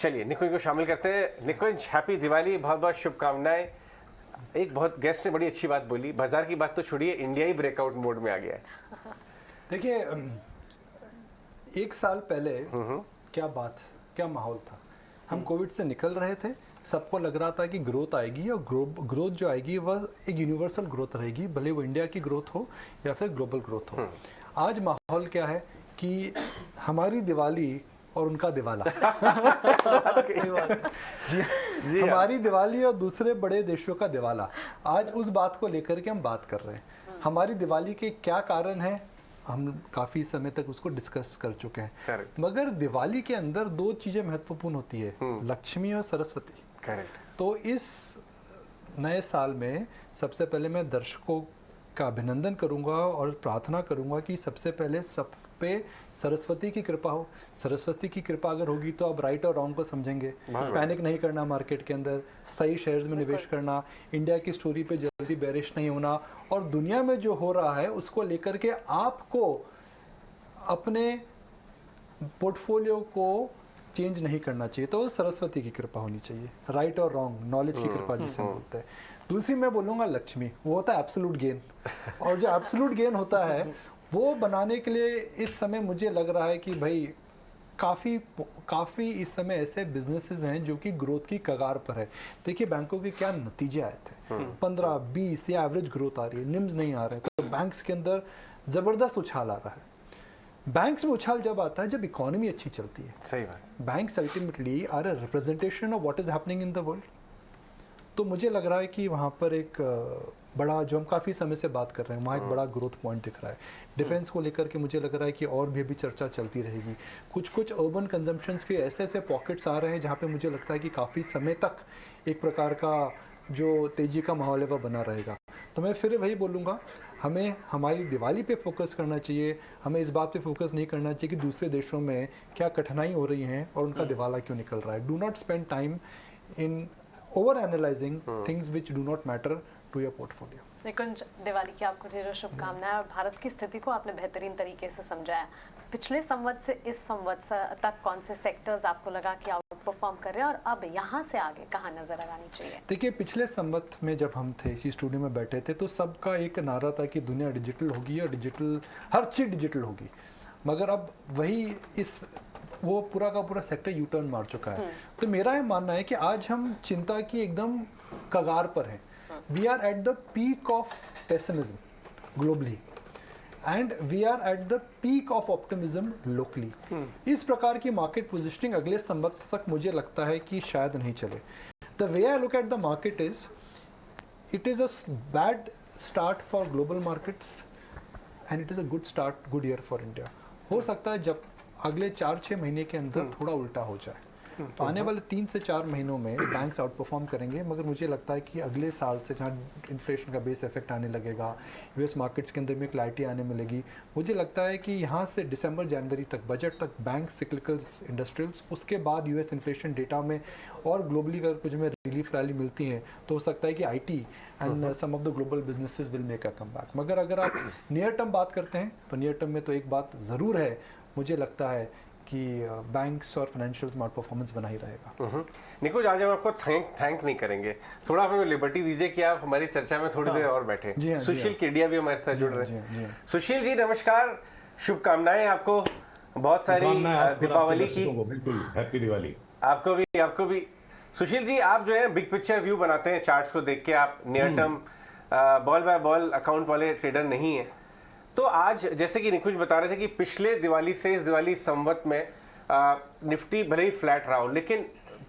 चलिए निकुंज को शामिल करते हैं। निकुंज, हैप्पी दिवाली, बहुत बहुत शुभकामनाएं। एक बहुत गेस्ट ने बड़ी अच्छी बात बोली, बाजार की बात तो छोड़िए, इंडिया ही ब्रेकआउट मोड में आ गया है। देखिए, एक साल पहले क्या माहौल था। हम कोविड से निकल रहे थे, सबको लग रहा था कि ग्रोथ आएगी और ग्रोथ जो आएगी वह एक यूनिवर्सल ग्रोथ रहेगी, भले वो इंडिया की ग्रोथ हो या फिर ग्लोबल ग्रोथ हो। आज माहौल क्या है कि हमारी दिवाली और उनका दिवाला जी हमारी दिवाली और दूसरे बड़े देशों का दिवाला, आज उस बात को लेकर के हम बात कर रहे हैं। हमारी दिवाली के क्या कारण है, हम काफ़ी समय तक उसको डिस्कस कर चुके हैं। Correct. मगर दिवाली के अंदर दो चीज़ें महत्वपूर्ण होती है, लक्ष्मी और सरस्वती। करेक्ट। तो इस नए साल में सबसे पहले मैं दर्शकों का अभिनंदन करूंगा और प्रार्थना करूंगा कि सबसे पहले सब पे सरस्वती की कृपा हो। सरस्वती की कृपा अगर होगी तो आप राइट और रॉन्ग को समझेंगे, पैनिक नहीं करना, मार्केट के अंदर सही शेयर्स में निवेश करना, इंडिया की स्टोरी पे जल्दी बेरिश नहीं होना, और दुनिया में जो हो रहा है उसको लेकर के आपको अपने पोर्टफोलियो को चेंज नहीं करना चाहिए। तो सरस्वती की कृपा होनी चाहिए, राइट और रॉन्ग, नॉलेज की कृपा जिसे बोलते हैं। दूसरी मैं बोलूँगा लक्ष्मी, वो होता है एब्सोल्यूट गेन। और जो एब्सोल्यूट गेन होता है वो बनाने के लिए इस समय मुझे लग रहा है कि भाई काफ़ी इस समय ऐसे बिजनेसेस हैं जो कि ग्रोथ की कगार पर है। देखिए बैंकों के क्या नतीजे आए थे, 15-20 या एवरेज ग्रोथ आ रही है, निम्स नहीं आ रहे हैं, तो बैंक्स के अंदर ज़बरदस्त उछाल आ रहा है। बैंक्स में उछाल जब आता है जब इकोनॉमी अच्छी चलती है। सही बात। Banks ultimately are a representation of what is happening in the world. तो मुझे लग रहा है कि वहाँ पर एक बड़ा, जो हम काफ़ी समय से बात कर रहे हैं, वहाँ एक बड़ा ग्रोथ पॉइंट दिख रहा है। डिफेंस को लेकर के मुझे लग रहा है कि और भी अभी चर्चा चलती रहेगी। कुछ अर्बन कंजम्पशंस के ऐसे पॉकेट्स आ रहे हैं जहाँ पे मुझे लगता है कि काफ़ी समय तक एक प्रकार का जो तेज़ी का माहौल है वह बना रहेगा। तो मैं फिर वही बोलूँगा, हमें हमारी दिवाली पे फोकस करना चाहिए। हमें इस बात पे फोकस नहीं करना चाहिए कि दूसरे देशों में क्या कठिनाई हो रही हैं और उनका दिवाला क्यों निकल रहा है। Do not spend time in over analysing things which do not matter to your portfolio. Nikunj, Diwali की आपको ढेरों शुभकामनाएं। और भारत की स्थिति को आपने बेहतरीन तरीके से समझाया। पिछले संवत से इस संवत तक कौन से सेक्टर्स आपको लगा कि आउट परफॉर्म कर रहे हैं, और अब यहाँ से आगे कहाँ नजर लगानी चाहिए? देखिए, पिछले संवत में जब हम थे इसी स्टूडियो में बैठे थे तो सबका एक नारा था कि दुनिया डिजिटल होगी और डिजिटल, हर चीज़ डिजिटल होगी। मगर अब वही वो पूरा का पूरा सेक्टर यू टर्न मार चुका है। तो मेरा ये मानना है कि आज हम चिंता की एकदम कगार पर हैं। We are at the peak of pessimism globally and we are at the peak of optimism locally. इस प्रकार की मार्केट पोजिशनिंग अगले संवत तक मुझे लगता है कि शायद नहीं चले। The way I look at the market is, it is a bad start for global markets and it is a good year for India. हो सकता है जब अगले 4-6 महीने के अंदर थोड़ा उल्टा हो जाए, तो आने वाले 3 से 4 महीनों में बैंक्स आउट परफॉर्म करेंगे। मगर मुझे लगता है कि अगले साल से जहाँ इन्फ्लेशन का बेस इफेक्ट आने लगेगा, यूएस मार्केट्स के अंदर में क्लैरिटी आने में लगी, मुझे लगता है कि यहाँ से दिसंबर जनवरी तक, बजट तक, बैंक, सिक्लिकल्स, इंडस्ट्रियल्स, उसके बाद यूएस इन्फ्लेशन डेटा में और ग्लोबली अगर कुछ में रिलीफ रैली मिलती है तो हो सकता है कि IT and some of the global businesses will make a comeback. मगर अगर आप नियर टर्म बात करते हैं तो नियर टर्म में तो एक बात ज़रूर है, मुझे लगता है कि बैंक्स और फाइनेंशियल स्मार्ट परफॉर्मेंस बना ही रहेगा। निकुंज, आज हम आपको थैंक नहीं करेंगे, थोड़ा हमें लिबर्टी दीजिए कि आप हमारी चर्चा में थोड़ी देर और बैठे। सुशील केडिया भी हमारे साथ जुड़ रहे हैं। सुशील जी नमस्कार, शुभकामनाएं आपको बहुत सारी दीपावली की। बिल्कुल, हैप्पी दिवाली आपको भी। सुशील जी, आप जो है बिग पिक्चर व्यू बनाते हैं, चार्ट्स को देख के, आप near term ball by ball account वाले ट्रेडर नहीं है। तो आज जैसे कि निकुंज बता रहे थे कि पिछले दिवाली से इस दिवाली संवत में निफ्टी भले ही फ्लैट रहा हो, लेकिन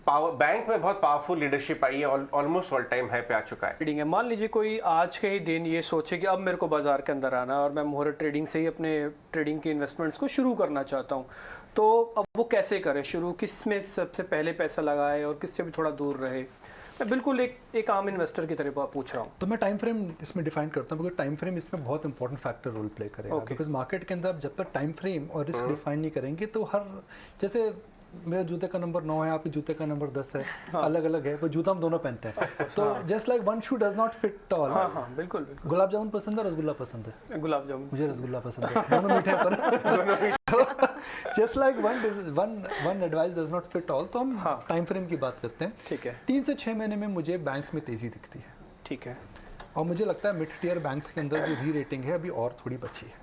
बैंक में बहुत पावरफुल लीडरशिप आई है, ऑलमोस्ट ऑल टाइम हाई पे आ चुका है। ट्रेडिंग है, मान लीजिए कोई आज के ही दिन ये सोचे कि अब मेरे को बाजार के अंदर आना है और मैं मुहूर्त ट्रेडिंग से ही अपने ट्रेडिंग के इन्वेस्टमेंट्स को शुरू करना चाहता हूँ, तो अब वो कैसे करे शुरू, किस में सबसे पहले पैसा लगाए और किससे भी थोड़ा दूर रहे? मैं बिल्कुल एक आम इन्वेस्टर की तरह पूछ रहा हूँ। तो मैं टाइम फ्रेम इसमें डिफाइन करता हूँ, क्योंकि टाइम फ्रेम इसमें बहुत इंपॉर्टेंट फैक्टर रोल प्ले करेगा। बिकॉज मार्केट के अंदर जब तक टाइम फ्रेम और रिस्क डिफाइन नहीं करेंगे तो हर, जैसे मेरे जूते का नंबर 9 है, आपके जूते का नंबर 10 है, अलग अलग है, पर जूता हम दोनों पहनते हैं। तो just like one shoe does not fit all. हाँ बिल्कुल बिल्कुल। गुलाब जामुन पसंद है, रसगुल्ला पसंद है? गुलाब जामुन। मुझे रसगुल्ला पसंद है, दोनों मीठे हैं पर just like one advice does not fit all. तो हम टाइम फ्रेम की बात करते हैं। ठीक है। 3 से 6 महीने में मुझे बैंक्स में तेजी दिखती है। ठीक है। और मुझे लगता है मिड टियर बैंक्स के अंदर जो री रेटिंग है अभी और थोड़ी बची है।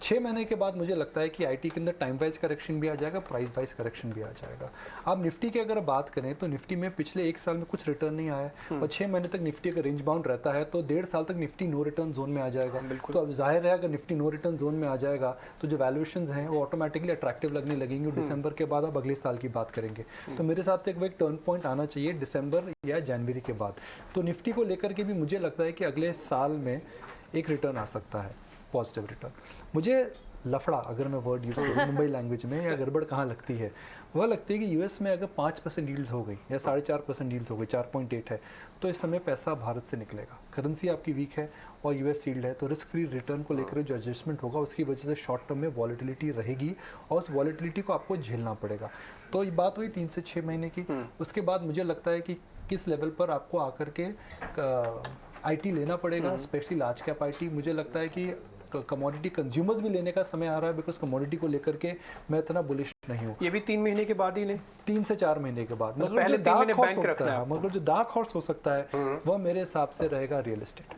6 महीने के बाद मुझे लगता है कि आईटी के अंदर टाइम वाइज करेक्शन भी आ जाएगा, प्राइस वाइज करेक्शन भी आ जाएगा। अब निफ्टी की अगर बात करें तो निफ्टी में पिछले 1 साल में कुछ रिटर्न नहीं आया है और 6 महीने तक निफ्टी का रेंज बाउंड रहता है, तो 1.5 साल तक निफ्टी नो रिटर्न जोन में आ जाएगा। तो अब जाहिर है अगर निफ्टी नो रिटर्न जोन में आ जाएगा तो जो वैल्यूएशंस हैं वो ऑटोमेटिकली अट्रैक्टिव लगने लगेंगे। दिसंबर के बाद अब अगले साल की बात करेंगे तो मेरे हिसाब से एक टर्न पॉइंट आना चाहिए दिसंबर या जनवरी के बाद। तो निफ्टी को लेकर के भी मुझे लगता है कि अगले साल में एक रिटर्न आ सकता है, पॉजिटिव रिटर्न। मुझे लफड़ा, अगर मैं वर्ड यूज़ करूँ मुंबई लैंग्वेज में, या गड़बड़ कहाँ लगती है, वह लगती है कि यूएस में अगर 5% डील्स हो गई या 4.5% डील्स हो गई, 4.8 है, तो इस समय पैसा भारत से निकलेगा। करेंसी आपकी वीक है और यूएस सील्ड है, तो रिस्क फ्री रिटर्न को लेकर जो एडजस्टमेंट होगा उसकी वजह से शॉर्ट टर्म में वॉलेटिलिटी रहेगी और उस वॉलेटिलिटी को आपको झेलना पड़ेगा। तो ये बात हुई 3 से 6 महीने की। उसके बाद मुझे लगता है कि किस लेवल पर आपको आकर के आईटी लेना पड़ेगा, स्पेशली लार्ज कैप आईटी। मुझे लगता है कि कमोडिटी कंज्यूमर्स भी लेने का समय आ रहा है, बिकॉज कमोडिटी को लेकर के मैं इतना बुलिश नहीं हूँ। ये भी 3 महीने के बाद ही लें? 3 से 4 महीने के बाद। मगर पहले जो 3 महीने डार्क हॉर्स बैंक होता रखना है, मगर जो डार्क हॉर्स हो सकता है वह मेरे हिसाब से रहेगा real estate.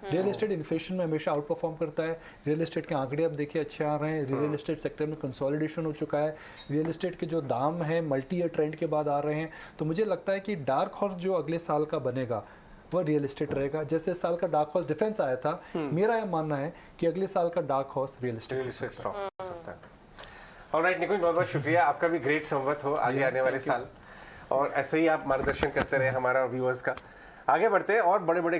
Real estate inflation में हमेशा आउट परफॉर्म करता है। रियल एस्टेट के आंकड़े अब देखिए अच्छे आ रहे हैं। रियल एस्टेट सेक्टर में कंसोलिडेशन हो चुका है। रियल एस्टेट के जो दाम हैं मल्टी ईयर ट्रेंड के बाद आ रहे हैं। तो मुझे लगता है कि डार्क हॉर्स जो अगले साल का बनेगा वह रियल एस्टेट रहेगा। जैसे इस साल का डार्क हॉर्स डिफेंस आया था, मेरा यह मानना है कि अगले साल का डार्क हॉर्स रियल एस्टेट हो सकता है। ऑलराइट निकुंज, बहुत बहुत शुक्रिया। आपका भी ग्रेट संवत हो आगे आने वाले साल, और ऐसे ही आप मार्गदर्शन करते रहे हमारा व्यूअर्स का। आगे बढ़ते हैं और बड़े बड़े